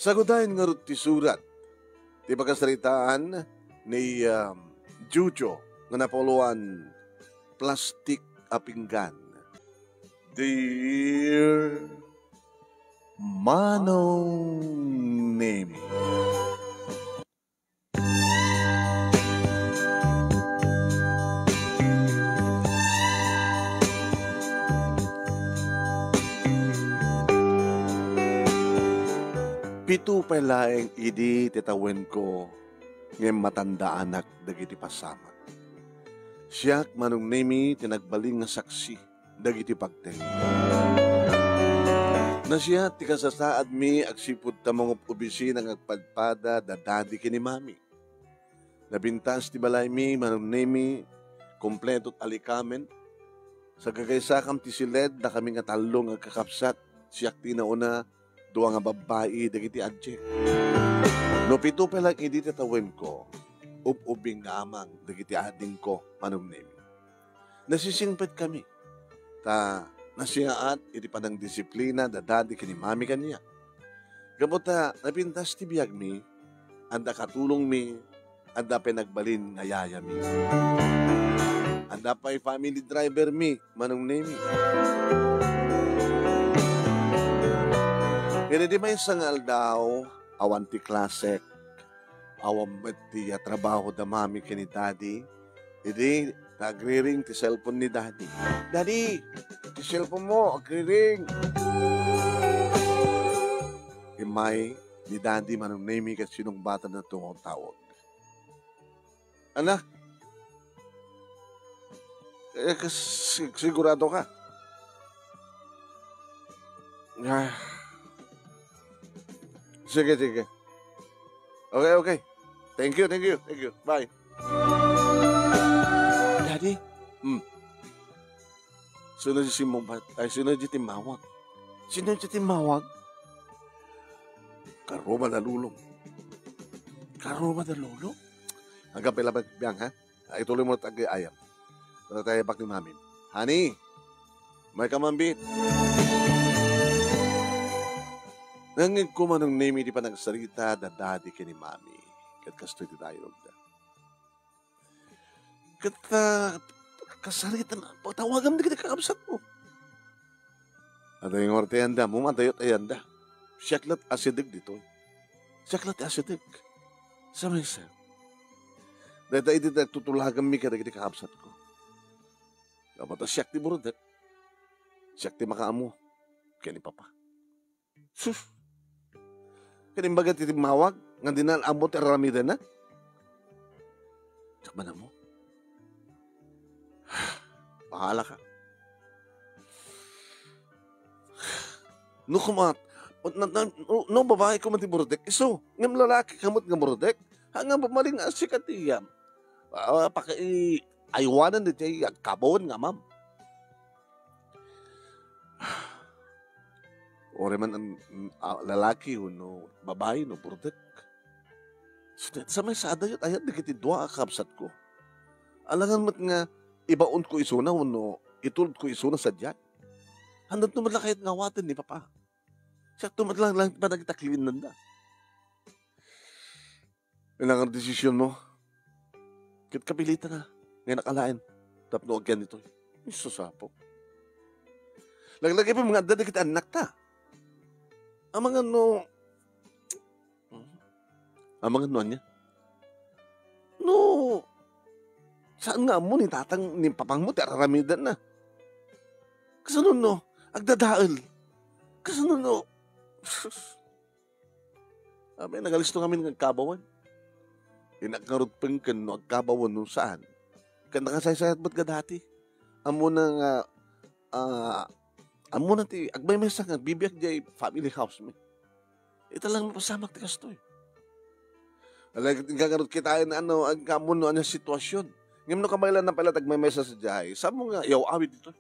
Sagudahin nga rin ti surat. Ti pagkasaritaan ni Jujo nga napuluan plastic apinggan. Dear Manong Nemi. Pito palaeng idi titawen ko ngem matanda anak dagiti pasama. Siyak Manong Nemi tinagbaling nga saksi dagiti pagteng. Na siya ti kasasaad mi agsipud ta mga opisina ng agpadpada dadadi kini mami. Nabintas ti balay mi Manong Nemi kompletot alikamen. Sa kagaysakam ti siled na kami nga talong agkakapsat siyak ti nauna duwa nga babae dagiti adjek. No pito pa lang idi tatawin ko, ubing nga amang dagiti ading ko, Manong Nemi. Nasisingpet kami, ta nasiyaat iti padang disiplina dadadi kini mami kaniya. Gamuta napintas ti biyag mi, anda katulong mi, anda pinagbalin nga yaya mi. Anda pa'y family driver mi, Manong Nemi. Kaya di may sangal daw, awan ti klasek, awan ti trabaho da mami kini daddy, hindi nagre-ring ti cellphone ni daddy. Daddy, ti cellphone mo, agre-ring. Imay ni daddy Manong Nemi kasi sinong bata na itong tawag. Anak, sigurado ka? Sige. Okay. Thank you. Bye. Daddy? Sunod si Simong sunod si Timawag. Sino si Timawag? Karoma na lulong. Hanggang pala biyang, ha? Ituloy mo tag-ayam. Para tayo bak ni Mami. Honey, may kamambit. Nangin ko Manong Nemi di pa nagsarita da daddy kini mami. Kat kastoy ti tayo da. Kat kasarita na. Pagtawagam di kita kakabsat mo. Ada yung orte yanda mo, matayot ayanda. Siyaklat asidig dito. Siyaklat asidig. Sa mesa. Dahil tayo di tutulagam mi kada kita kakabsat ko. Kapata siyak ti burudet. Siyak ti makaamo. Kaya ni Papa. Sus. Kanimbaga titimawag, nga dinal amot aramida na. Sakman na mo. Bahala ka. No kumat, no babae ko man ti Burdek, iso, ngam lalaki kamot nga Burdek, hanggang pamaling asikatiyam. Aywanan di tayo, kabawon nga ma'am. Ore man ang lalaki no babae no Burdek. Sa may sadayot ayat di kiti dua akapsat ko. Alangan mat nga ibaon ko isuna no itulod ko isuna sa diyan. Handot naman lang kahit ngawatin ni Papa. Siya tumadlang lang pa nagtaklin nanda. Ilang ang desisyon mo. Kit kapilitan na. Ngayon nakalain. Tapno agyan nito. Isusapo. Laglagay pa mga dada kita anak ta. Ang mga niya. No, saan nga mo ni tatang ni papang mo, tararamidan na. Kasunod no, agdadaal. Kasunod no, nagalisto kami ng agkabawan. Inakarutpeng ka no, agkabawan no saan. Kanda kasaysayat ba't ka dati? Amo na nga, amo na ti, agbay may nga, bibiyag jay family house mo. Ito lang mapasamak ti kastoy. Alag, gagarot kita na ang kamon no, ano sitwasyon. Ngayon no kamailan na pala tagmay mesa sa jahay. Saan mo nga, yaw awit dito.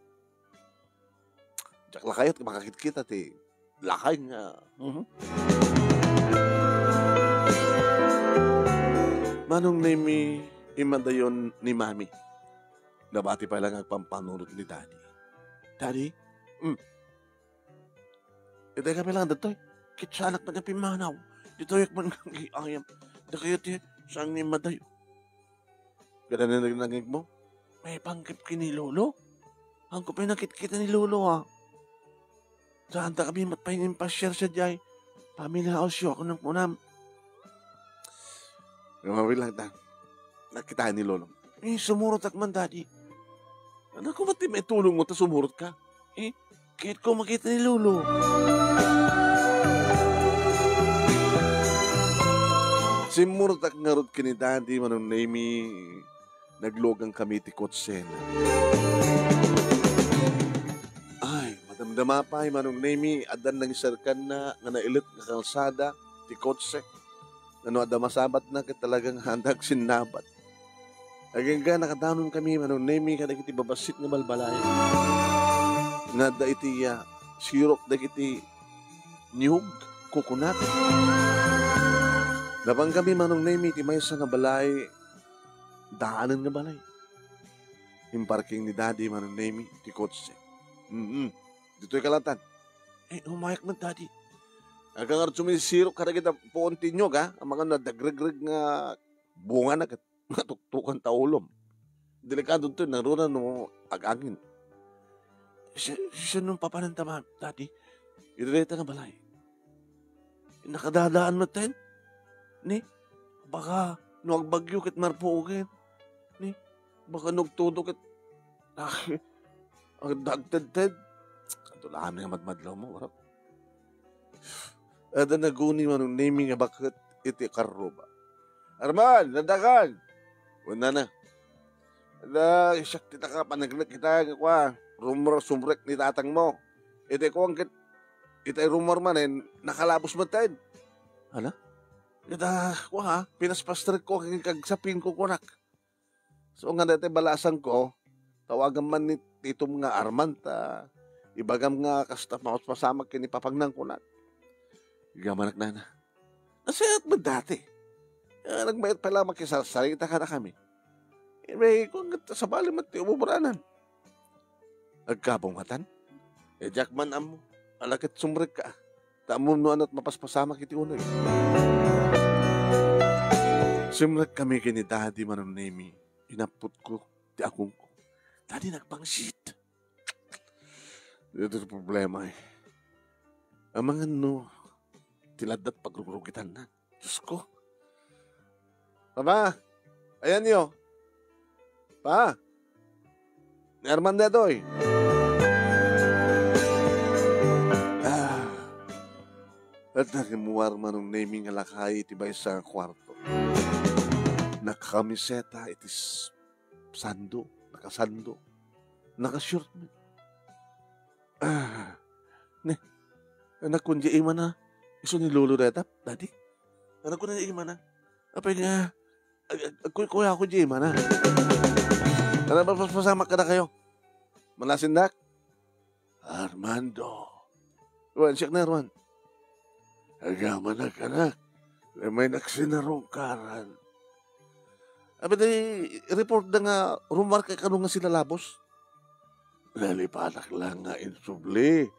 Diyak lakayat, makakit kita ti, lakay nga. Manong Nemi, imadayon ni Mami. Nabati pa lang ang pampanunod ni Daddy. Daddy? Ito ka pa lang dito. Kitsa anak pa niya pimanaw. Dito yak man ayam. Da kayo ti sang ni madayo. Kada na nagnangig mo? May pangkip kini Lolo? Ang ko pinakit kita ni Lolo ha. Saan ta kami matpainin pa share sa jay. Paminaos yo ako ng punam. Gumawin lang ta. Nakita ni Lolo. Sumurot ak man daddy. Ano ko ba't may tulong mo ta sumurot ka? Kahit ko makita ni Lolo. Simurot ak ngarot kini daddy manong nami naglogang kami ti kotsen. Ay, madamdama pa manong nami adan nang isarkan na nga nailit nga kalsada ti kotse. Ano ada masabat na talagang handag sinabat. Agangga nakadanon kami manong nami kada kiti babasit nga balbalay. Nga da iti sirok da kiti niyog kukunat. Labang kami manong nami ti maysa nga balay daanan nga balay. Yung parking ni daddy manong nami ti kotse. Dito'y kalatan. Umayak man daddy. Agang nga sumisirok kada kita poon tinyog ha. Ang mga nadagreg-reg nga bunga na tuktukan taulom. Delikado to, naroon no agangin. Siya nung papanantama, daddy. Irelita nga balay. Nakadadaan mo tayo. Ni, baka nuag bagyo kit marpuugin. Ni, baka nugtudo kit ang dagtad-tad. Tulaan nga madmadlaw mo, warap. Ada naguni manong naming nga bakit iti karuba. Arman, nadakan! Wala na. Ada, isak tita ka, panaglag kita, kwa, rumor sumrek ni tatang mo. Iti ko ang kit, iti rumor man, nakalabos mo tayo. Hala? Ita, kwa, pinaspastrik ko, kagsapin ko kunak. So nga dati balasan ko, tawagan man ni titom nga Armanta, ibagam nga kasta maos pasamag kini papagnang kunak. Igamanak na. Nasayat mo dati. Nagmayat pala makisalsalita ka na kami. May kung sa bali mati umuburanan. Agkabungatan. Jackman amo. Alakit sumrek ka. Taamom no anat mapaspasama kiti unay. Sumrek kami kini daddy manong nami. Inapot ko. Ti akong ko. Daddy nagpangsit. Ito yung problema eh. Ang mga tiladat pagrurugitan na. Diyos ko. Papa, ayan niyo. Pa, ni Armanda doy. At nakimuwar manong naming alakay itibay sa kwarto. Nakakamiseta itis sando, nakasando, nakashort. Anak ko di iman na. Iso ni Lolo retap, daddy. Anak ko na iman na. Apay nga, kuya ako di iman na. Tara ba pasama ka na kayo? Malasindak? Armando. Ruan, siyak na Ruan. Agaman na ka na. May naksinarong karan. Apay di, report na nga, rumar ka kanong nga sila labos. Lalipanak lang nga insubli.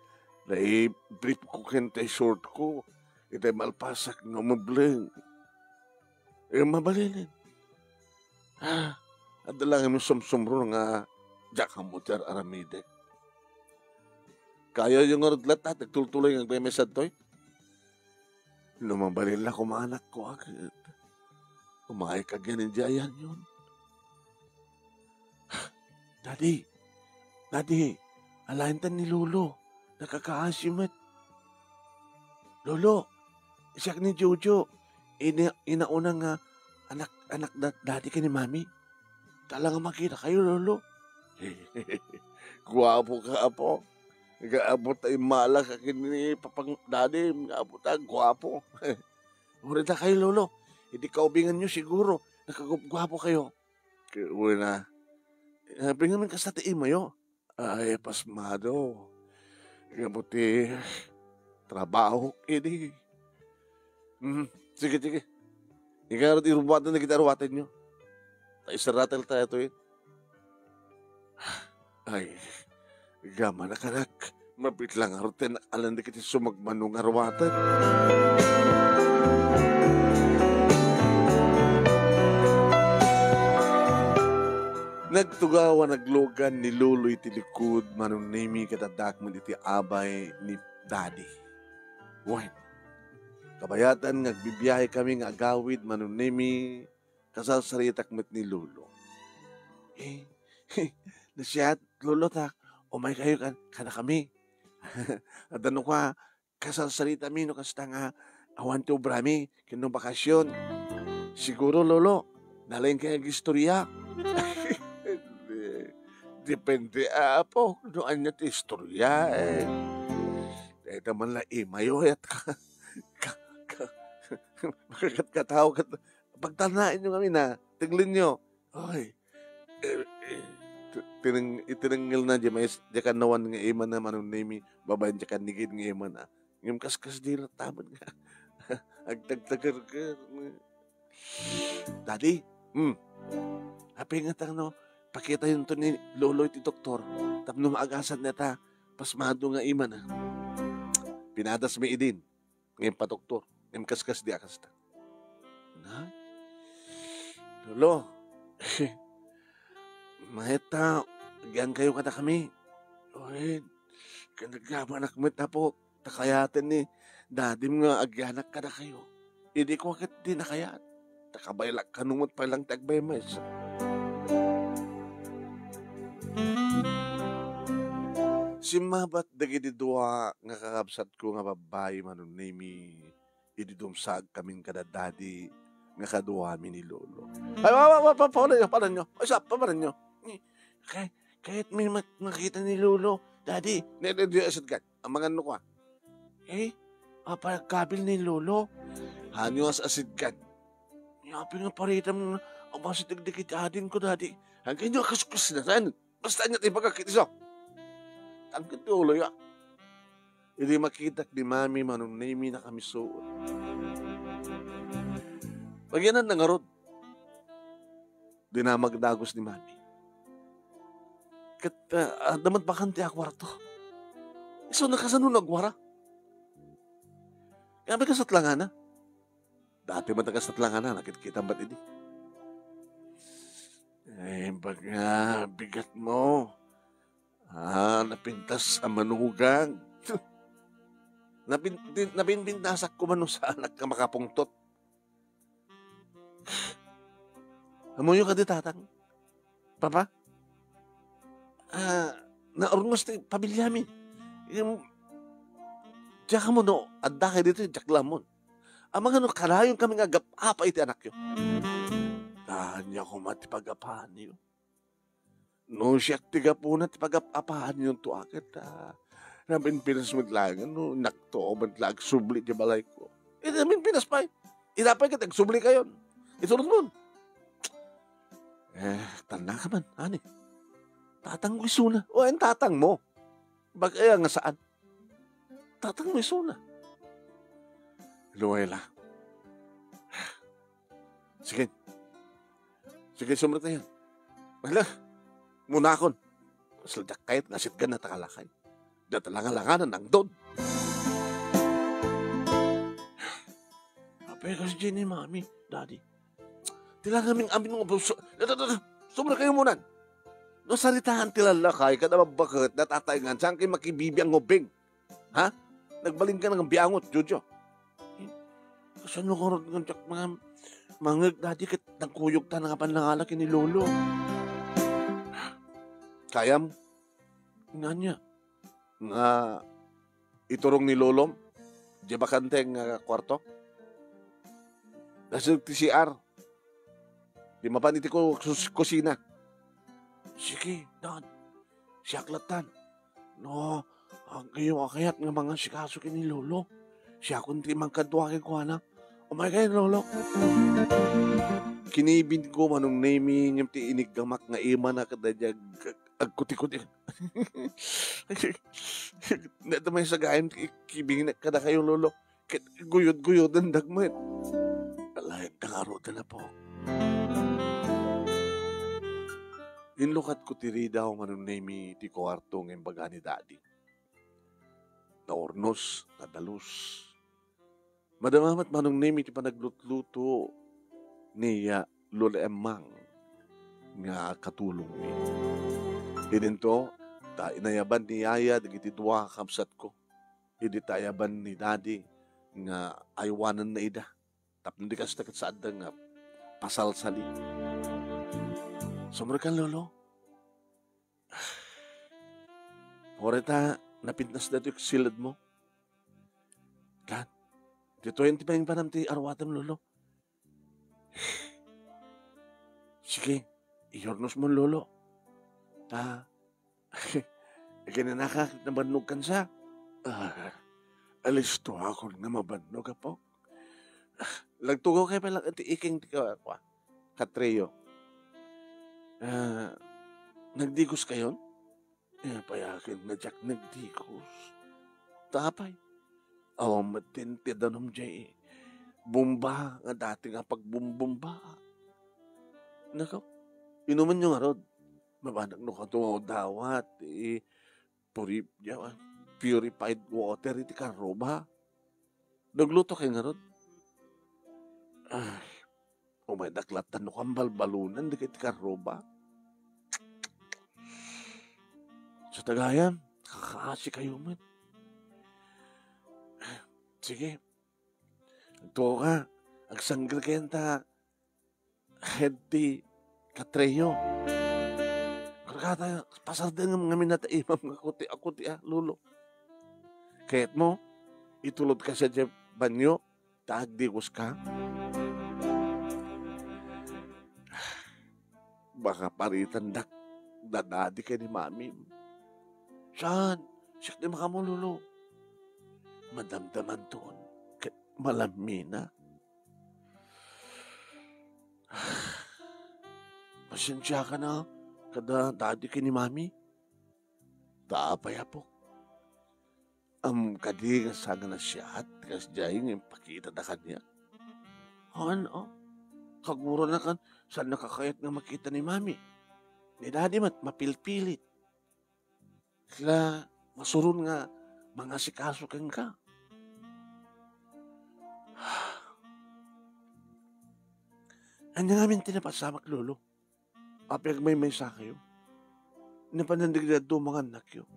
Nai-brief ko kente short ko. Itay malpasak nga mableng. Mabalinin. At lang yung sumsumro nga jakamutar aramide. Kaya yung ngarudlat at nagtultuloy ng pemesad to'y. Lumabalin lang kumanak ko agad. Umakay ka ganinjayan yun. Daddy, alahin tan ni Lolo. Nakakaasimat. Lolo, siyak ni Jojo. Inaunang nga anak daddy ka ni Mami. Talagang makita kayo, Lolo. Guwapo ka, Apo. Nag-aabot ay malak akin ni Papang Daddy. Nag-aabot ay guwapo. Murita kayo, Lolo. Hindi kaubingan nyo siguro. Nakagwapo kayo. Kaya na. Bingamin ka sa tiin mo yun. Ay, pasmado. Kabuti, trabaho, ini. Sige. Ikaw irubatan na kita ruwatin nyo. Isaratel tayo ito eh. Ay, gama na kanak. Mapit lang arutin, alam di kiti sumagmanong arwatan. Nagtugawa naglogan ni Lolo iti likod manunimi katadak mo iti abay ni Daddy. Why? Kabayatan nagbibiyahe kami nga agawid manunimi kasasaritak met ni Lolo. Nasyat, Lolo ta, umay kayo kana kami. At ano ka, kasasarita mi no kasta nga awan to brami, kinong bakasyon. Siguro, Lolo, nalain kaya istorya. Depende po, noan niya ti istorya eh. Dahil naman la imayo at makakatkataw ka. Pagtanain nyo kami na, tiglin nyo. Ay, itinanggil na dyan, may dyan nawan nga iman na manunimi, babayan dyan nigid nga iman na. Ngayon kaskas di lang tamad nga. Agtagtagar ka. Daddy, happy nga tang no, pakita yun to ni Lolo iti doktor. Tapno maagasan na ta, pasmado nga iman na. Pinadas may idin, ngayon pa doktor, ngayon kaskas di akas ta. Na? Lolo, mahita, agyan kayo kada kami. Oy, kanagamanak mo tapo, takayatin ni dadim nga agyanak kada kayo. Hindi ko akit di nakayat. Takabaylak kanumot pa lang tagbay mes. Si mabat dagiti dua nga kakabsat ko nga babae manunimi ididumsag kaming kada daddy nga kaduwa mi ni Lolo. Ay, paparan nyo. Ay, paparan nyo. Kahit may makita ni Lolo, Daddy, asad ka. Ang mga ano ko parang ni Lolo. Hanyo as asid ka. Yapi nga parita mo, ang masid nagdikit adin ko, Daddy. Hanggang nyo kasuskus na saan. Basta niya tayo pagkakitiso. Ang kituloy Hindi makita ni Mami manunimi na kami suot. Pagyanan na nga rod, dinamagdagos ni Mami. Kat, damat bakanti akwarto. So, nakasano nagwara? Kaya may kasatlangan na. Dati man nakasatlangan na, nakikita ba't hindi? Pag bigat mo, napintas ang manugang. Napinbintasak ko man sa anak ka makapungtot. Amoy ka di tatang. Papa? Naurmos na pamilya mi. Diyak mo no, adda kayo dito, diyak lamon. Ang mga no, kalayon kami nga apa iti anak yun. Kanya ko matipagapahan niyo. No, siya tiga po na tipagapahan yun to akit. Namin pinas maglagan, no, nakto o maglag, subli di balay ko. Namin pinas pa. Inapay ka, tagsubli kayo. Isunod mo. Tanda ka man, ani. Tatang mo isuna. O, ang tatang mo. Bagaya nga saan? Tatang mo isuna. Luwela. Sige. Sige, sumrat na yan. Wala. Muna akon. Sladak kahit nasit ka na takalakay. Datalangalanganan ng doon. Apay kasi dyan ni Mami, Daddy. Tila kaming amin mga buso. Sumra kayo muna. No, saritahan tilala kay kada mabakit natatayngan saan kayo makibibiyang ngubing. Ha? Nagbaling ka ng biyangot, Jojo. Kasi ano ko rin mga Daddy kit nagkuyog ta nga panlangalaki ni Lolo. Kayam? Nga niya. Nga iturong ni Lolom, di bakanteng kwarto. Nasa TCR. Di mapaniti ko kusina. Sige, Dad. Siyaklatan. No, ang kayo akayat nga mga sikaso ni Lolo. Siya kunti mang kadwa kay Kuana. Oh my God, Lolo. Kinibin ko manong naming yung ti inigamak nga ima na kadadyag agkuti-kuti. Neto may sagayin, kibing na kada kayo, Lolo. Guyod-guyod ang dagmat. Alayag nangaroda na po. Inlukat ko tiri daw manong nami ti kwarto ng baga ni Daddy. na ornos, na dalus. Madamamat manong name iti panaglutluto niya Lola Emang nga katulong mi. Idinto, ta inayaban ni Yaya, digiti duwa kamsat ko. Idi tayaban ni Daddy nga aywanan na ida. Tapos di kas takat sa adang nga pasal sali. Sumur kan lolo. Oreta, napintas na ito yung silad mo. Kan, dito yung tipayang panam ti arwatam lolo. Sige, iyornos mo lolo. Ta, ikinanakakit na banog kan sa. Alis to ako nga mabanog po. Lagtugaw kayo palang ati iking tika ako. Katreyo. Nagdigos kayon? Payakin na jak nagdigos. Tapay. Matinti danom jay. Bumba nga dati nga pagbumbumba. Nako, inuman nyo nga rod. Mabanag no katungaw dawat. Purified water iti karoba. Nagluto kayo nga rod. May daklatan no kambal balunan di iti karoba. Sa tagayan, kakaasi kayo man. Sige. Ito ka. Agsanggil kayo ta. Head ti Katreyo. Karkata, pasar din nga minata imam nga kuti lulo. Kaya't mo, itulod ka sa banyo, taagdigos ka. Baka paritan dadadi ka ni mami. Saan? Siyak di makamululo. Madamdaman doon. Malami na. Pasensya ka na. Kada dadi ka ni mami. Taapaya po. Kadi nga saga na siya at kas diyay yung pakita na kanya. Ano? Kaguro na kan. Saan nakakayat nga makita ni mami? Ni dadi mapilpilit. Sila masurun nga mga sikaso kang ka. Anya namin tinapasamak lolo. Apag may sa kayo. Napanandigdad do mga anak yun.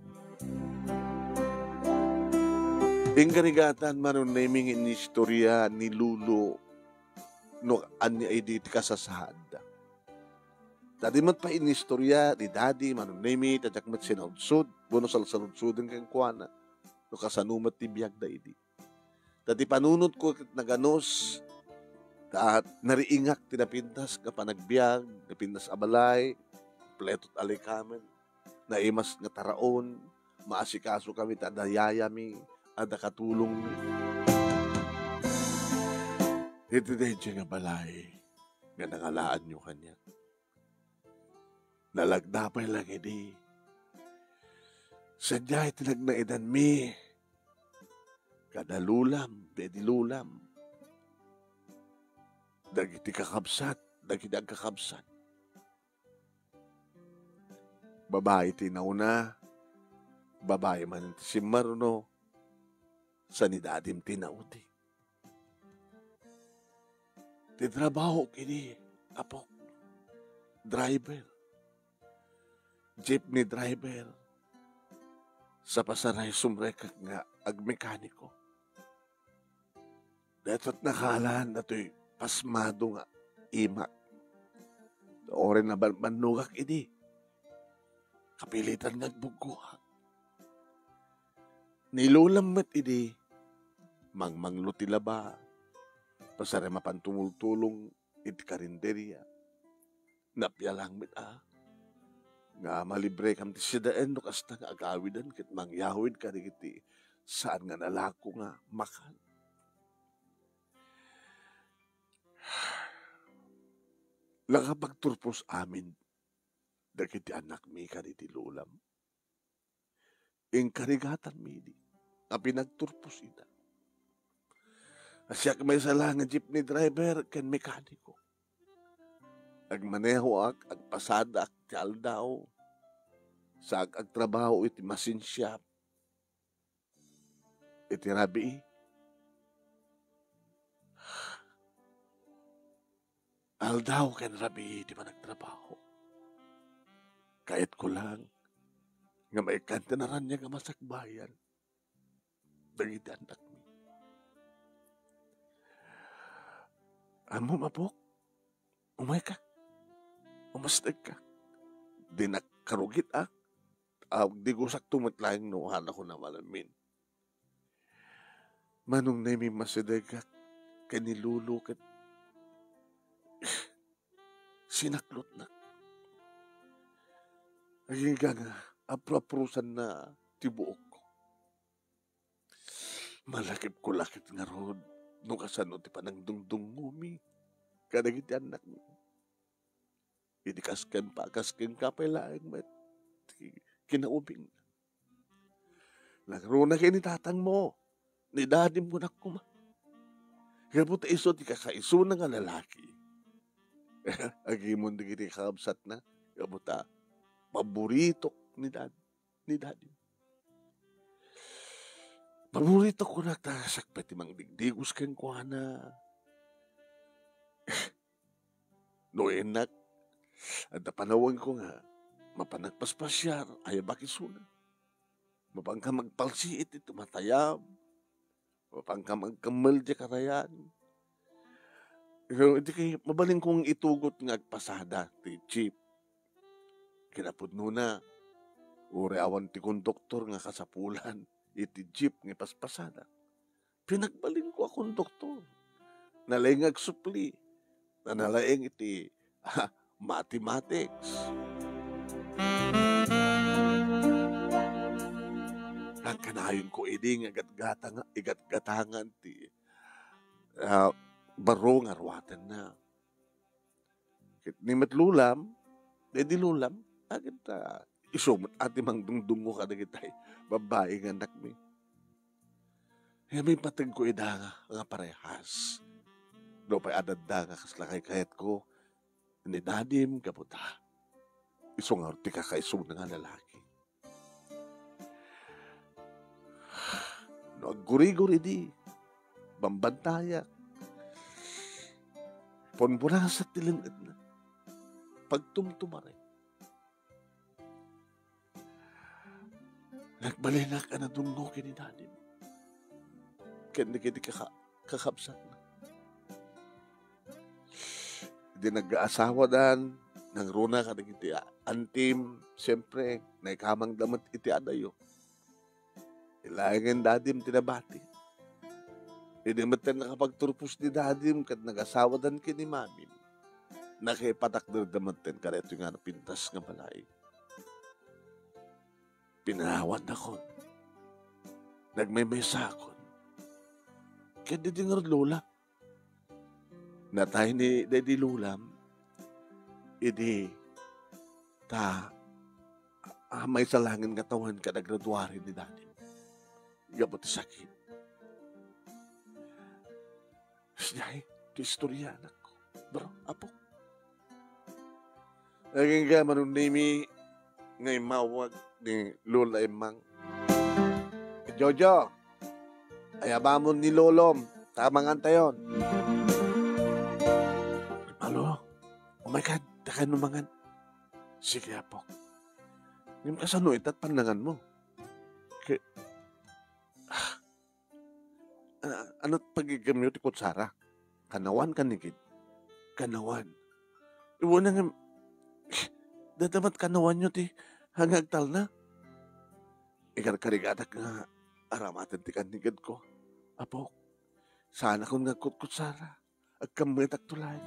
Ingganigatan manon naming inistorya ni Lulo no anya ay di kasasahad. Tadi mat pa inistorya ni Daddy manon nami tadak mat sinaudsud bono salsaludsuden kang kuana no kasanumat ti biag da idi. Tadi panunot ko naganos at nariingak tinapintas nga panagbiag, napintas abalay, pletot alikamen, naimas nga taraon, maasikaso kami, tadayaya mi, ada katulong mi. Ito din nga balay, nga nangalaan nyo kanya. Nalagdapay lang ini. Sadya itinagmaidan mi, kadalulam, bedilulam, dagiti kakabsat, dagiti agkakabsat. Babae tinauna, babae man si Marno, sa ni dadim tinauti. Titrabaho kini, apok, driver, jeepney driver, sa pasaray sumrekak nga agmekaniko. Datot nakalaan na to'y pasmado nga imak. Oren na manugak ini. Kapilitan nagbuguhak. Nilulamat ini. Mangmanglo tilaba. Pasare mapantumultulong iti karinderya. Napyalang mit nga malibre kam ti sidaan no kasta nga agawidan kit mangyawid ka iti saan nga nalako nga makan. Langapagturpos amin, dagiti anak mi kaniti lulam. Ing karigatan mi di, na pinagturpos ita. Asyak may sala nga jeepney driver ken mekaniko. Agmaneho agpasada ti aldaw, sa agtrabaho iti machine shop. iti rabi, aldaw ken rabi di ba nagtrabaho. Kahit ko lang, nga maikanta na ran niya nga masakbayan. Dagiti anak mi. Amo mabok, umay ka, umastag ka. Di nakarugit di ko saktumot lang nuhan ako na malamin. Manong na may masidagak, kanilulo kat sinaklot na. Agiga nga, apro-aprosan na tibuok ko. Malakip ko lakit nga rod, nung kasano ti panang dungdung ngumi. Kadagiti anak mo. Idikaskan pa, kaskan kapay laing met. Kinaubing. Lagro na kayo ni tatang mo. Ni dadim mo na kuma. Kaya po iso, di kakaiso na nga lalaki. Agimon di kiti kakabsat na. Kaya po paborito ni dadim. Paborito ko na tasak pati mang digdigos kang kuhana. No enak, at napanawan ko nga, mapanagpaspasyar, ay bakisuna. Mapangka magpalsiit ito matayab. Mapangka magkamal di karayan. Pero hindi kayo, mabaling kong itugot nga agpasada, ti Chief. Kinapudno na, uri awan ti konduktor nga kasapulan, iti Jeep nga paspasada. Pinagbaling ko akong doktor. Nalaing agsupli, na nalaing iti mathematics. Nagkanayon ko iding igat-gatangan ti baro nga arwatan na. Ni matlulam, di lulam, agad isumot ati mang dungdungo ka na kitay, babae nga anak mi. Kaya may patag ko nga parehas. No pa'y adada nga kaslakay kahit ko, ni dadim kaputa. Isong arti ka kaisong na nga lalaki. No, guri-guri di, bambantaya. Ponpura sa tilingit na. Pagtumtumare. Nagbalinak ka na dungo kinidadim. Kaya kakabsat na. Hindi nag-aasawa dan, nang runa ka nagiti antim, siyempre, naikamang damat iti adayo. Ilangin dadim tinabati. Hindi matan nakapagturpos ni dadim kat nag-asawa dan kini mamin. Nakipatak na damaten ka ito nga napintas nga balay. Pinahawan ako. Nagmemesa ako. Kaya di nga lola. Natay ni Daddy Lulam, idi may salangin nga tawan ka nagraduari ni Daddy. Gabot sakit. Siyay, ito istorya anak ko. Bro, apo. Naging ka manunimi ngay mawag ni Lola Emang. Jojo, ayabamon ni Lolom, tamang antayon. Alo, oh my God, takan numangan. Sige apo. Ngayon kasano itat pandangan mo. Ano't pagigamyo ti kutsara? Kanawan kanigid. Kanawan. Iwan nga, dadamat kanawan nyo ti hangagtal na. Ikarikarigadak nga aramatan ti kanigid ko. Apo, sana kung nagkutsara, agkamitak tulay.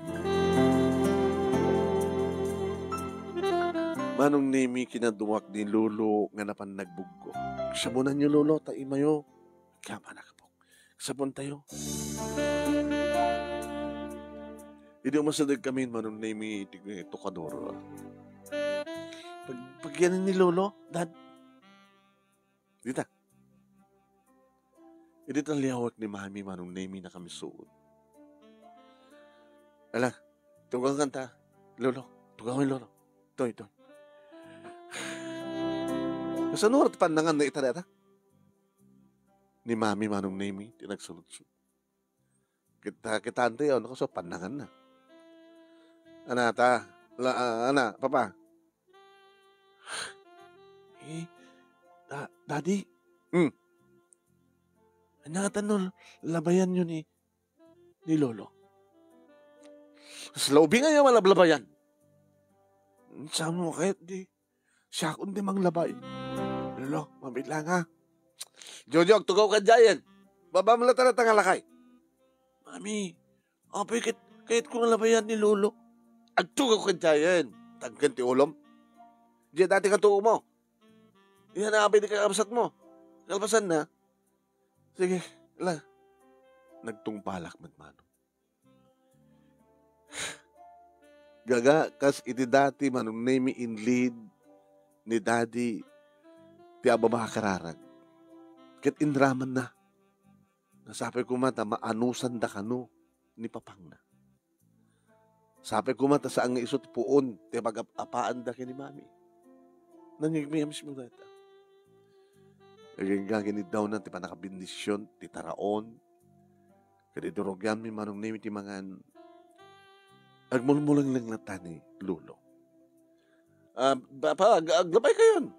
Manong nimi kinaduwak ni Lolo nga napan nagbuggo. Sabunan nyo Lolo, taimayo. Kaya pa nakapok. Sabon tayo. Hindi umasadag kami manong nimi tukadoro. Pagyanan ni Lolo, Dad. Dita. Hindi ang liyawak ni Mami manong nimi na kami suod. Ala, tugang kanta. Lolo, tugang Lolo. Toy. Kasanurat pandangan na itareta? ni Mami manong Nemi, tinagsunod-sunod. Kita ante yun, ako sa panangan na. Anata, papa. Daddy. Anata no, labayan yun ni Lolo. Slobing nga yung malablabayan. Saan mo kahit di, siya kundi mang labay. Lolo, mabit lang ha. Jojo, tugaw ka dyan. Baba mo lang na tangalakay. Mami, kahit kung labayan ni Lolo, agtugaw ka dyan. Tagkan ti ulom. Diyan dati ka tuo mo. Yan na abay di kakabasat mo. Kalpasan na. Sige, nagtungpalak man. Gaga, kas iti dati manong Nemi in lead ni Daddy, ti ababa kararag. Ket indraman na. Nasabi ko mata, maanusan da kano ni Papang na. Sabi ko mata, saan nga isot puon, ti mag-apaan da kini Mami. Nangigmayams mo data. Naging gaginid daw na, ti panakabindisyon, ti taraon. Kaya durogyan mi manong Nemi ti mga agmulmulang lang nata ni Lolo. Aglabay kayon.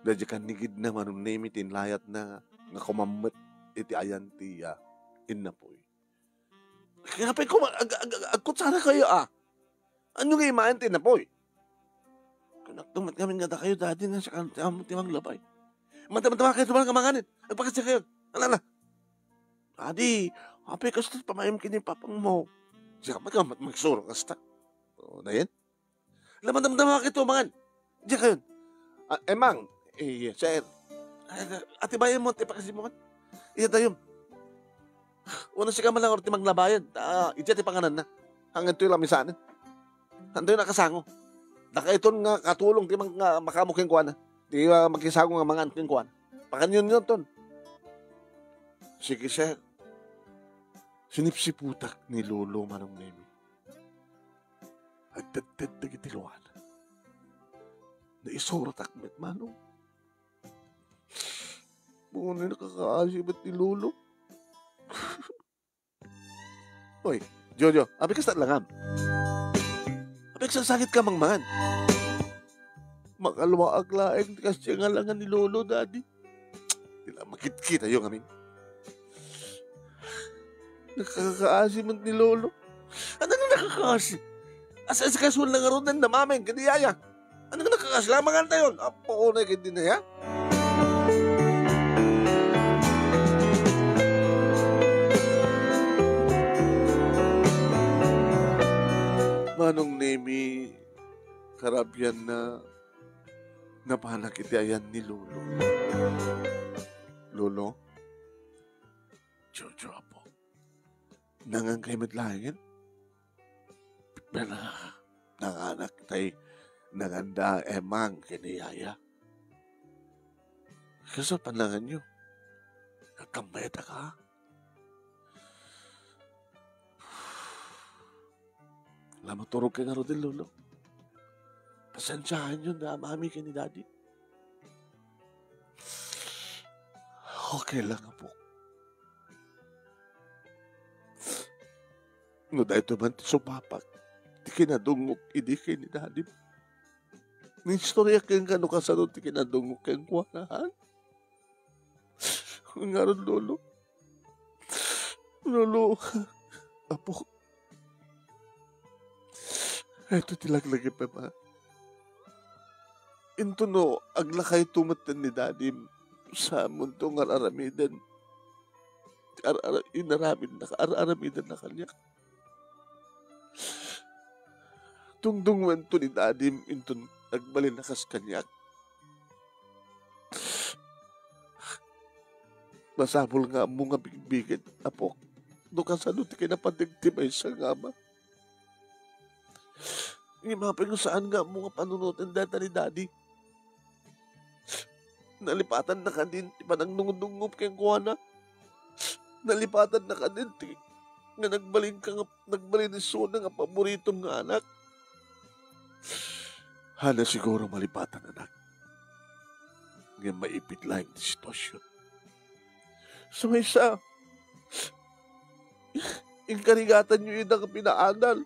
Dadya kan nigid na manong Nemi tinlayat na kumamot iti ayan ti inapoy. Kaya pa ko, agkutsara kayo Ano nga imaan ti inapoy? Kanaktumat kami nga kayo dati na sa kantamang timang labay. Mata-mata kayo tumalang kamanganin. Agpakasya kayo. Alala. Adi, apay kasta pamayam kini Papang mo. Siya ka magsuro kasta. O, na yan. Laman-damdama kayo tumangan. Diyan kayo. Emang, sir. Ati bayan mo, tipakasi mo kan. Iya tayo. Una siya ka malang orti maglabayan. Iti ati panganan na. Hanggang ito'y lamisanan. Hanggang nakasango. Nakaiton nga katulong ti mga makamuking kuwan na. Di magkisago nga mga anting kuwan. Pakanyon yun ton. Sige sir. Sinipsiputak ni Lolo manong Nemi. Agdadad na gitiluan. Naisurat akmet manong. Muna nakakaasibat ni Lolo. Hoy, Jojo, abi ka sa langam. Abi ka sakit ka mangman. Makalwaag laeng kasi nga langan ni Lolo, Daddy. Tila makit-kita yung amin. Nakakaasi man ni Lolo. Ano nga nakakaasi? Asa kasul na nga ron na mamin, kadiyaya. Ano nga nakakaasi? Lamangan tayo. Apo ko na hindi na ya. Manong Nemi, karabyan na napanakitayan ni Lolo. Lolo? Jojo apo. Nangang kay madlangin? Nanganak tay nanganda emang kiniyaya. Kasi panangan nyo, nagkambayat ka. Lamaturog ka nga ro din, Lolo. Pasensyahan yun na mami ka ni Daddy. Okay lang po. No dahil man ti sumapak, ti kinadungok, hindi kayo ni Daddy. Ni istorya kang kano kasanod, ti kinadungok kang kuwanahan. Kung nga ron, Lolo. Lolo, apo. Ito tilaglagi pa ba? Ito no, aglakay tumatan ni Daddy sa muntong araramidan. Araramidan na kanya. Tungdungwan to ni Daddy, ito nagbalin na kas kanyak. Masabol nga mo nga bigbigit, apo. Doon ka sa luti kinapadigtibay sa nga ba? Imapin kung saan nga mo nga panunutin data ni Daddy. Nalipatan na ka din, ipanang nungudungop kayong kuwana. Nalipatan na ka din, nga nagbalin ni Sona nga paboritong nga anak. Hala siguro malipatan, anak. nga maipit lang ang sitwasyon. So may isa, yung karigatan nyo yun ang pinaanal.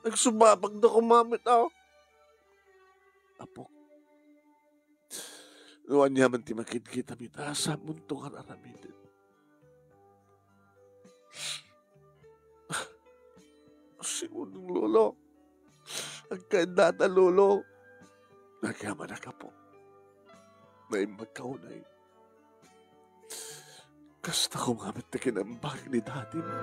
Nagsumabag na kumamit ako. Apo, nuwan niya man timakid kita mita sa muntong araramidin. Sigurong lolo, ang kandata lolo, nagyaman na ka po. May magkaunay. Kasta kumamit na kinambag ni daddy mo.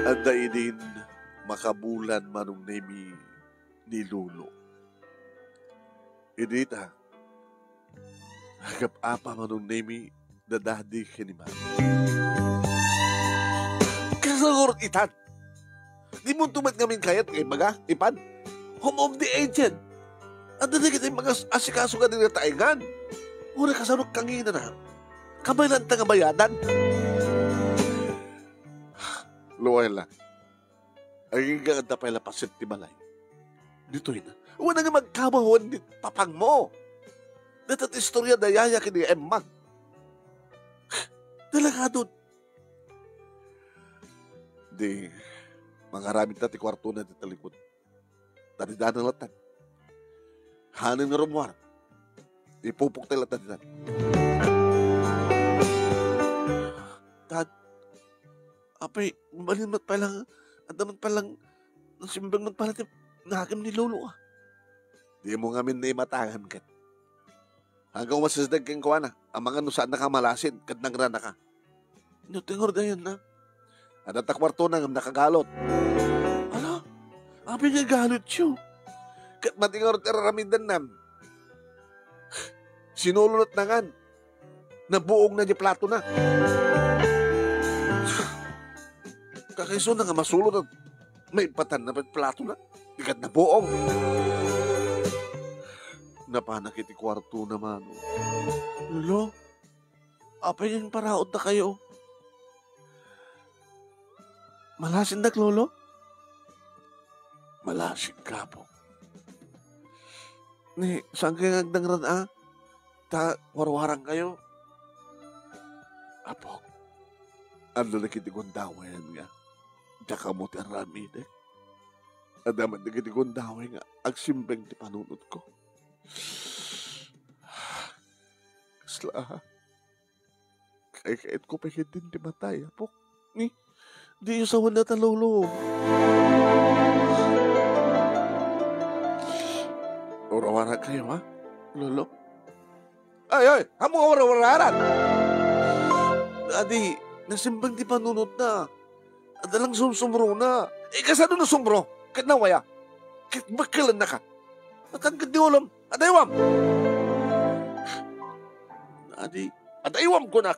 Anday din makabulan manong nemi ni Lolo. Inita, hagap apa manong nemi na daddy kinimang. Kasagurot itan. Di mo tumat ngamin kayat kay maga, ipan. Home of the agent. Ang dali kita yung mga asikaso ka din na taingan. Una kasanok kangina na. Kamay lang tanga bayadan. Luway lang. Ang gaganda pa yung lapasit ti balay. Dito yun. Una nga magkamahuan ni papang mo. Datat istorya na yaya kini Emmag. Dalaga doon. Di, mangaramit na ti kwarto na ti talikod. Tanidan ng latan. Hanin nga rumwar. Ipupuk tayo latan dinan. Dad, apay, malimot pa lang, adaman pa lang, nasimbang man pala, nakim ni Lolo ah. Di mo nga min na imatangan kat. Hanggang masasdag kang kuha na, ang mga nusaan na kamalasin, kat nangrana ka. Inutingor na yun na. At kwarto na ng nakagalot. Ala, abi nga galot siyo. Kat matingor teraramindan nam. Sinulunot na nga. Nabuong na di plato na. Kakaiso na nga masulot at may patan na plato na. Ikat na buong. Napanakit kwarto naman. Lolo, apa yung paraot na kayo? Malasin na, Lolo? Malasin ka po. Ni, saan kayo nagdangran Ta, warwarang kayo? Apo, ang lalaki di kundawayan nga. Tsaka mo tiramid eh. Adaman di kundaway nga. Ang simbeng di panunod ko. Kasla, kaya ko pa din di matay, apo. Ni, di yung sawan na talolo. Warawara kayo, ha? Lolo? Ay! Hamo warawararan! Adi, nasimbang di panunod na. Adalang sumsumro na. Kasano na sumro? Kat nawaya? Kat bakalan na ka? At ang kadiulam? Adaywam! Adi, adaywam ko na.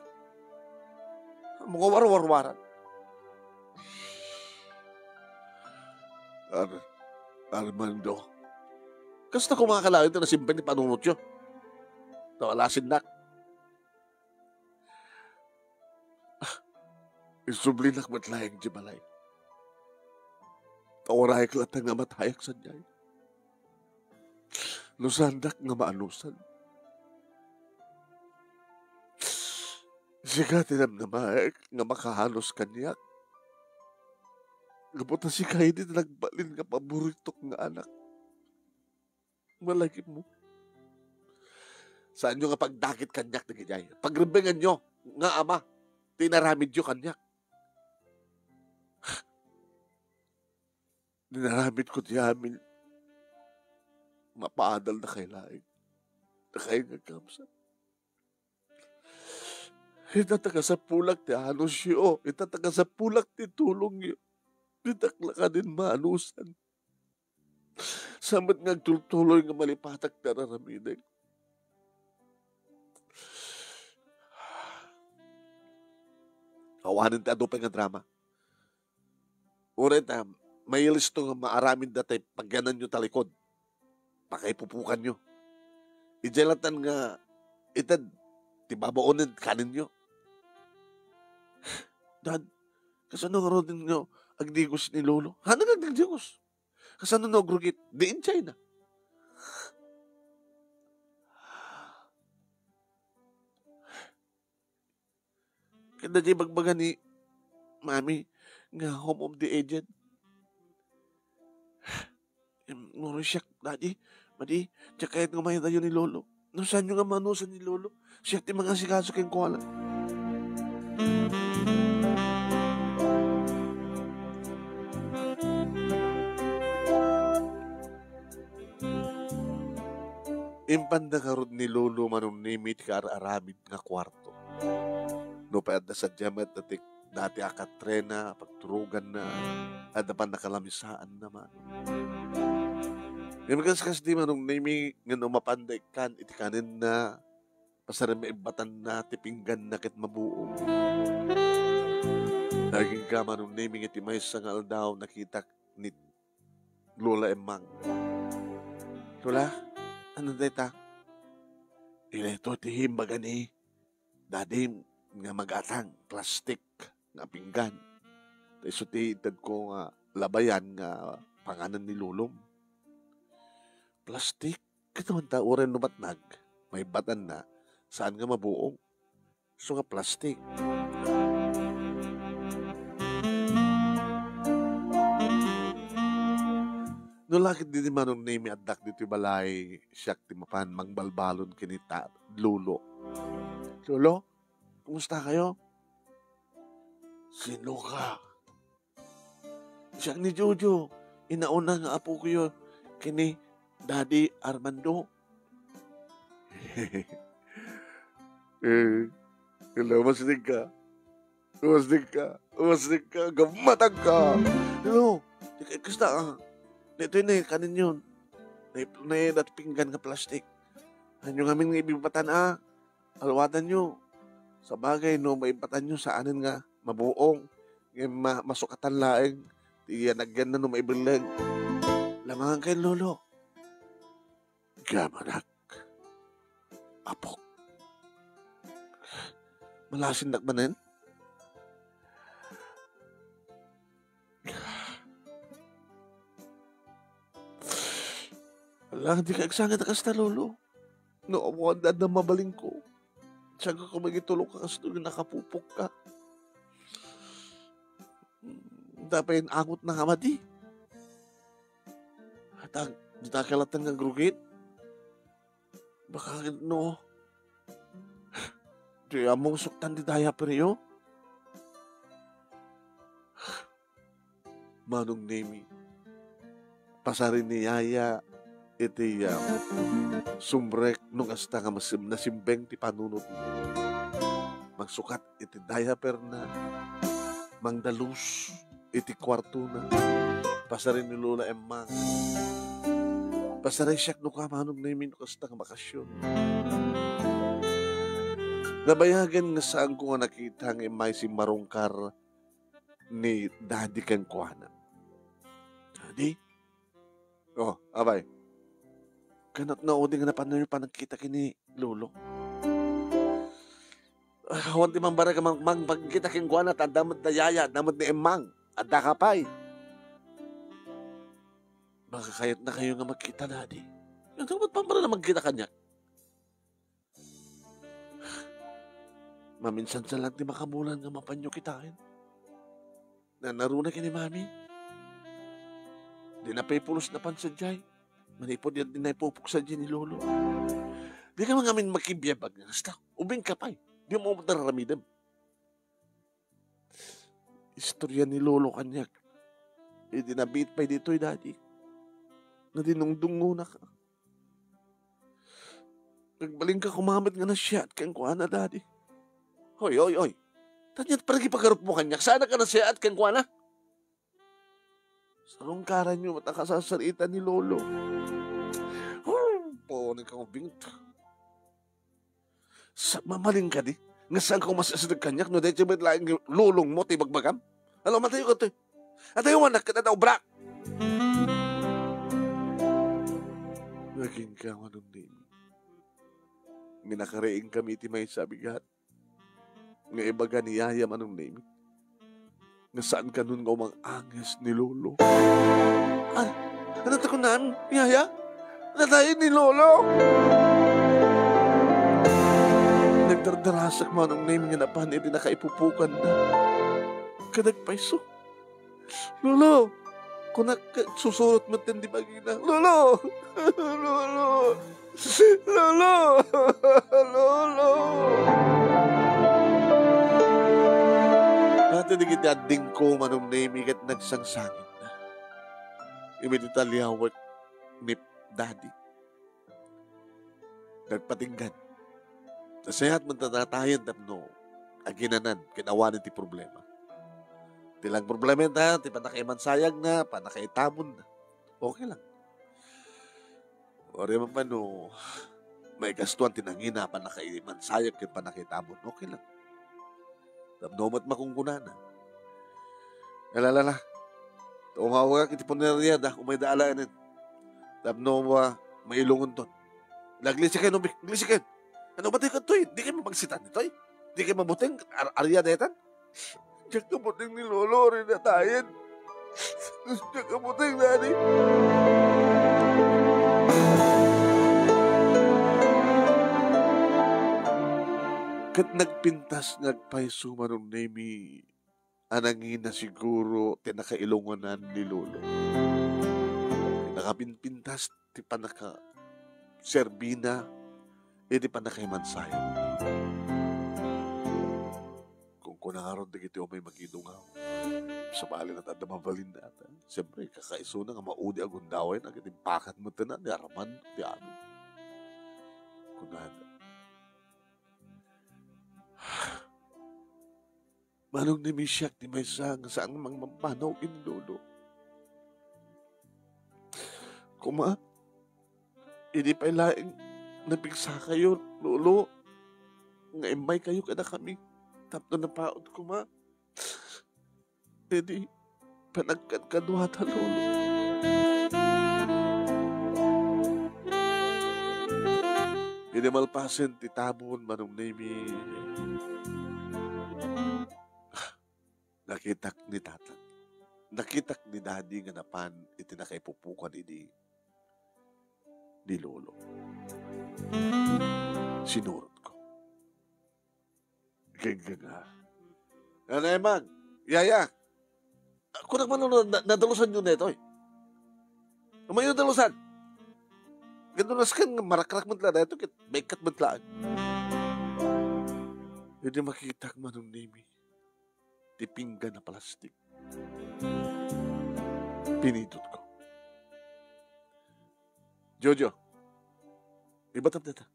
Mga warawararan. Armando, kasta ko mga kalawin na simpan ni panunot yun. Nawalasin na. Isubli na matlayang di balay. Tawaray klata nga matayak sa niyay. Lusandak nga maanusan. Siya tinam na maek nga makahalos kanyak. Gabuta si Kaidi na nagbalin nga paburitok nga anak. Malagi mo. Saan nyo nga pagdakit kanyak na ganyay? Pagrimbengan nyo nga ama, tinaramid nyo kanyak. Dinaramid ko ti amin. Mapaadal na kay laing. Na kayo nagkamsa. Itataga sa pulak ti anos yun. Itataga sa pulak ti tulong yun. Ditakla ka din maanusan. Samat nga tultuloy nga malipatak na raraminig. Awanin ta pa nga drama. Ulit may listo nga maaramin datay pagganan nyo talikod. Pakaipupukan nyo. Ijalatan nga itad ti babaunin kanin nyo. Dad, kasano nga rin nyo agdigos ni Lolo? Hana nga agdigos? Kasano no grugit? Di in China. Kanda di bagbaga ni Mami nga home of the aged. Nguro siya, Daddy, Madi, tiyak kahit nga may tayo ni Lolo. No, saan nyo nga manusan ni Lolo? Siya ti mga sikaso kayong kuala. Impanda karod ni Lolo manunimit ka aramid nga kwarto. No pa sa jamet dati akatrena, pagturugan na, at napan nakalamisaan naman. Yung kas di manong nimi nga mapanday kan, iti kanin na, pasarin maibatan na, tipinggan na kit mabuo. Naging ka manong nimi iti may sangal daw nakita ni Lola Emang. Lola, ano dita? Ito tihim bagani. Dadim nga magatang plastik nga pinggan. So tiitad ko nga labayan nga panganan ni Lulong. Plastik? Kataman ta, oren numatnag. May batan na. Saan nga mabuong? So nga plastik. No lakit din manong name adak dito balay siyak timapan mangbalbalon kinita Lulo. Lolo, kumusta kayo? Sino ka? Siyak ni Jojo. Inauna nga apo ko yun. Kini Daddy Armando. Masig ka. Masig ka. Gamatag ka. Hello. Kasta ka. Ito yun kanin yun. Pinggan ka plastik. Ano nga aming ibibatan alwatan nyo. Sa bagay, no, maibatan nyo sa anin nga mabuong. Masukatan laing. Nagyan na no maibilag. Lamangan kay Lolo. Gamanak. Apok. Malasin nakmanin? Alam, di ka eksangit kasta, Lolo. No, amuandad na mabaling ko. Tiyaga ko magitulong ka kasi doon nakapupok ka. Dapat yung angot na hamadi. At di takalatan ng grugit. Baka, no. Di among suktan di daya periyo. Manong Nemi. Pasarin ni Yaya. Iti sumrek nung asta nga nasimbeng ti panunod mo. Magsukat iti diaper na. Mangdalus iti kwarto na. Pasarin ni Lola Emang. Pasarin siyak no ka manong namin nung asta nga bakasyon. Nabayagan nga saan ko nga nakita nga may si marungkar ni Daddy kang kuhanan. Daddy? Oh, abay. Kanot na uding na paano yung panagkita kini Lolo. Huwag di man bara ka pagkita king kuwan at damot na yaya, damot ni Emang, at dakapay. Baka kayat na kayo nga magkita, Daddy. Yung damot pa bara na magkita kanya. Maminsan sa lang di makamulan nga mapanyo kitain. Na naruna kini Mami. Di na pulos na pansadyay. Manipod yan din na ipupuksa dyan ni Lolo. Di ka mga amin makibiyabag nga. Basta, ubing ka pa eh. Di mo mataramidam. Istorya ni Lolo kanyak. Dinabit pa dito Daddy. Na dinungdungo na ka. Nagbaling ka kumamit nga na siya at kang kuha na, Daddy. Hoy. Tanyat parang ipagarup mo kanyak. Sana ka na siya at kang kuha na? Sa lungkaran nyo, matakasasarita ni Lolo. Poning kang binta. Mamaling ka di. Nga saan ko masasadag kanyak, no dahil siya laing lulong mo, tibagbagam. Alam, matayo ka to. At ayaw manak ka na daw, brak! Naging ka manong name. Minakariing kami iti may sabigat. Nga ibaga ni Yaya manong name. Nga saan ka nun nga umang angis ni Lolo. Ano ko naan, Yaya? Natayin ni Lolo! Nagdardarasak manong name nga na paniti na kaipupukan na. Kadagpaiso. Lolo! Kung susurot mo din di magina. Lolo! Lolo! Lolo! Lolo! Natin di kita ading ko manong name ikat nagsangsangin na. Imeditaliyawat ni Daddy. Nagpatinggan. Nasaya't man tatatayan tapno aginanan kinawanan ti problema. Tilang problema na, ti panakaimansayag na, panakaitamon na. Okay lang. O rin man no, may gastuan tinangina, panakaimansayag kaya panakaitamon. Okay lang. Damnomat makungkunan na. Alala. Tumawa ka, itipon na riyan, kung may daalaan. Damnoma, may ilungon ton. Naglisi kayo, Nobik. Naglisi kayo. Ano ba tayo ka to eh? Di kayo mapagsitan nito eh. Di kayo mabuting arya netan. Diyak kabuting ni Lolo rin na tayo. Diyak kabuting nani. Kat nagpintas nagpaiso manong nemi anangin na siguro tinakailunganan ni Lolo. Nakapinpintas ti panaka serbina di panakaimansaya. Kung nangaroon di kiti o may magidungaw. Sa bali na tanda mabalin natin. Siyempre, kakaiso na nga maudi agundawin. Agad impakat mo tanan. Di araman. Di amin. Kunada. Manong ni Misyak di may sang saan mang mapanaw in Lolo. Kuma, hindi pa ilaing napigsa kayo, Lolo. Nga imay kayo kada kami. Tapno na paod ko, ma. Hindi, panagkadkadwata, Lolo. Hindi malpasin, titabon, manong nami. Nakitak ni Tatang. Nakitak ni Daddy nga napan, itinakaipupukan ini ni Lolo. Sinurot ko. Gengga. Ano naman? Yaya. Ako naman nadalusan yun na ito eh. Umayon dalusan. Ganun na skan marakrak matla na ito. May kat matlaan. Hindi makita ka manong nimi. Tipingga na plastik. Pinidot ko. Jojo. Ibatap na ito.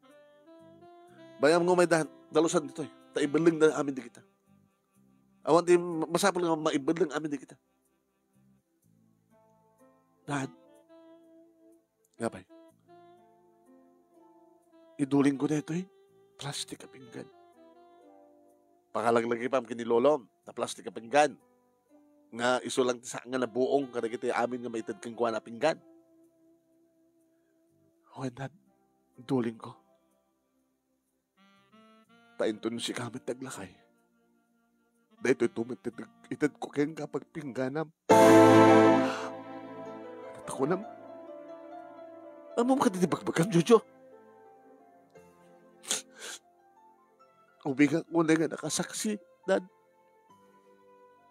Bayam nga may dalusan dito eh. Taibaling na amin di kita. Awan di masapal nga maibaling amin di kita. Dad. Gabay. Iduling ko na ito eh. Plastic ka pinggan. Pakalaglagi pa kini Lolo. Na plastic ka pinggan. Nga iso lang sa nga na buong kada kita amin nga maitad kang kuha na pinggan. Okay, Dad. Iduling ko. Tainton si kamit taglakay. Dahil ito'y tumitid itad ko kayang kapag pingganam. Natako nam. Amo ka dinibagbagam, Jojo. Ubigang ko na nga nakasaksi, Dad.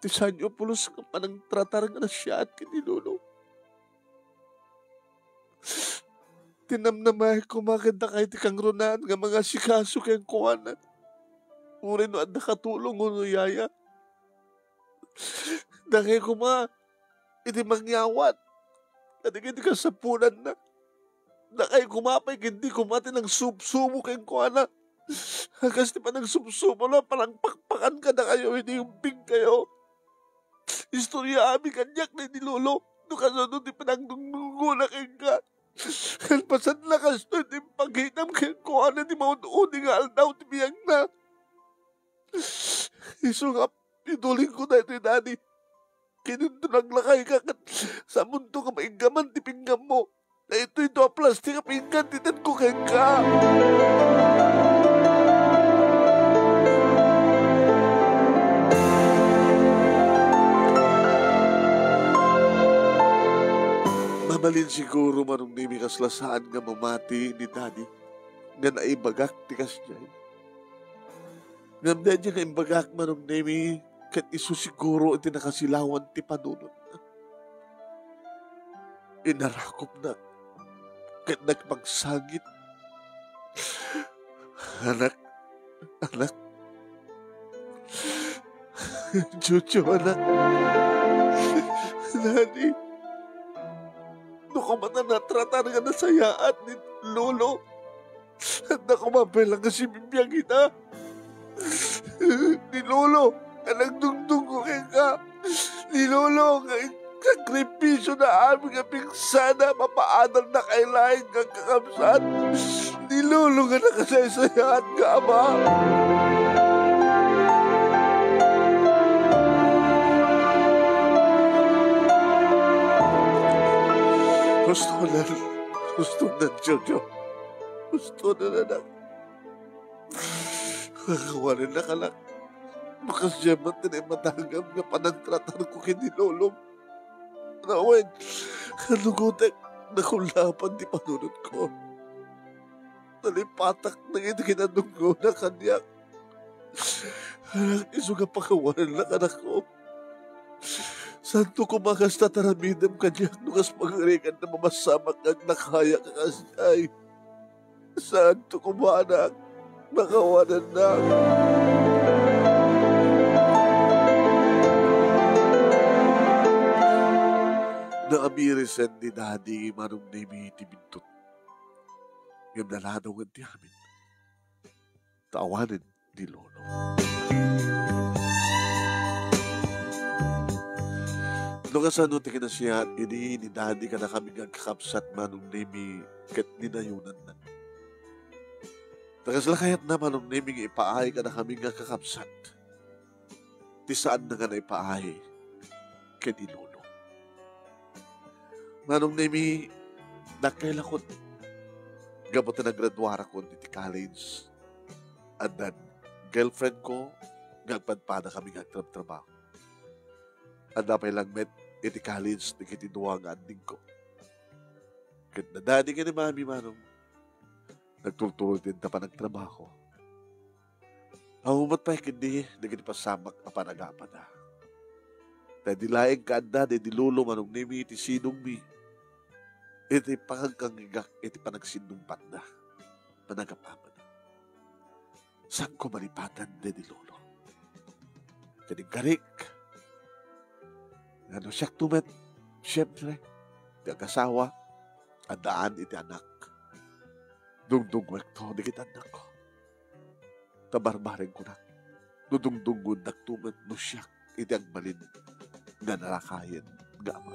Tisanyo pulos ka pa ng tratar nga na siya at kinilolo. Tinamnamay ko makita kahit ikang runaan nga mga sikaso kayang kuwanan. Urin no at nakatulong ko no Yaya. Dahil ko iti mangyawat. At hindi ka sapunan na. Nakay kumapay, hindi kumati ng subsumo kayong kuwanan. Hagas di pa ng subsumo na parang pakpakan ka na kayo, hindi yung ping kayo. Istorya amin kanyak na ni Lolo. Doon ka sa doon di pa nang nunggunak ka. Kalpasan lakas to, di paghitam kayong kuwanan di maununi nga aldaw di biyang na. Iso nga, iduling ko na ito, Daddy. Kininto naglakay ka sa mundo ka maingaman, tipinggam mo. Na ito, ang plastic ka pinggan, titan ko kayong ka. Mamalin siguro manong nimi kaslasaan nga mamati ni daddy nga naibagak ti kasjay. Ngamda niya nga imbagak manong nimi kat isu siguro iti nakasilawan ti panunod na. Inarakop na kat nagpagsagit. Anak, Chucho, anak. Daddy, no ko man na natratan nga nasayaan ni Lolo. At ako mapelang nga si bibiyang kita. Ni Lolo, anang dungdung ko ka. Ni Lolo, nga sakripisyo na aming apingsana, mapaadal na kailahin kang kakamsat. Ni Lolo nga nakasaysayaan ka, Ama. Gusto na, Jojo. Gusto na, anak. Kakawarin na ka lang. Bakas siya man din ay matagam nga panagtratan ko kini Lolo. Nawen, kanugutek, nakulapan di panunod ko. Nalipatak na ito kinanunggo na kanyak. Anak, iso nga pakawarin na anak ko. Santo kumakas na taramidam kanyak nukas pagarikan na mamasamak ang nakaya kakasay. Santo kumanak, nakawanan na. Naamirisan ni Daddy manong nimi tibintot. Yung naladaw ang ti amin. Taawanin ni Lolo. No kasano ti na siya, ini ni Daddy ka na kami kakapsat manong nimi kat ninayunan na. Nakaslakayat na manong nimi ipaay ka na kami kakapsat. Ti saan na nga na ipaay kay ni Lolo. Manong nimi nakailakot. Gabot na naggraduara ko ti college. At then, girlfriend ko, nagpadpada kami nagtrabaho. At napay lang met, iti college, nakitiduwa nga anding ko. Kahit na daddy ka ni mami, manong, nagtultulog din na pa nagtrabaho. Ang umat pa hindi, nagitipasamak na panagapan na. Dahil dilaing ka anda, dahil dilulo manong nimi, iti sinong mi. Iti pangagkangigak, iti panagsindumpat na. Panagapaman na. Saan ko malipatan, dahil Lolo? Kaning garik. Ano siya tumet? Siyempre, di ang kasawa, andaan iti anak. Dungdungwek to, di kita anak ko. Tabarbarin ko na. Dudungdungod nagtumet no siya, iti ang malin nga narakayan nga ama.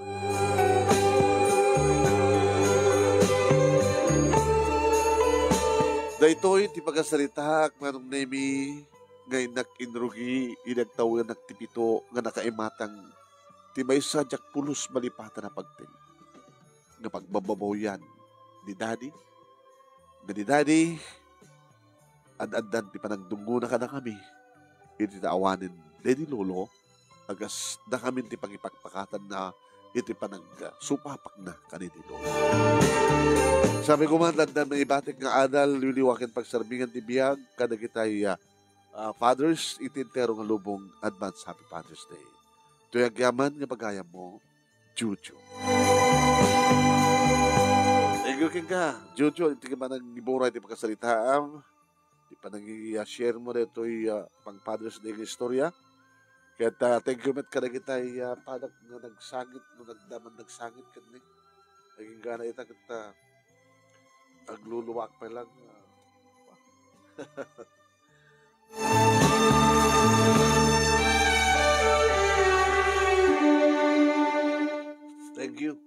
Daytoy ti pagasalita manong nemi ngay nakinrugi inagtaw nga nagtipito nga nakaimatang ti may sadyak pulos malipatan na pagting nga pagbababaw yan ni Daddy nga ni Daddy ad-adan ti panagdunggo na ka na kami iti taawanin ni Lolo agas na kami ti pangipagpakatan na iti panag-supapak na kanini Lolo. Sabi ko man, landan ng ibatik nga adal, liliwakin pagsarbingan ti biyag, kada kita'y fathers, itintero nga lubong advance Happy Father's Day. Tuyag yaman nga pagayam mo, Juju. Thank you, King ka. Juju, iti ka man ang ibura iti pagkasalitaam, iti pa nang i-share mo rito pang Father's Day nga istorya. Kaya thank you, met kada kita'y padak nga nagsangit, no nagdaman nagsangit ka ni. Naging gana ita kita, nagluluwak pa lang. Thank you.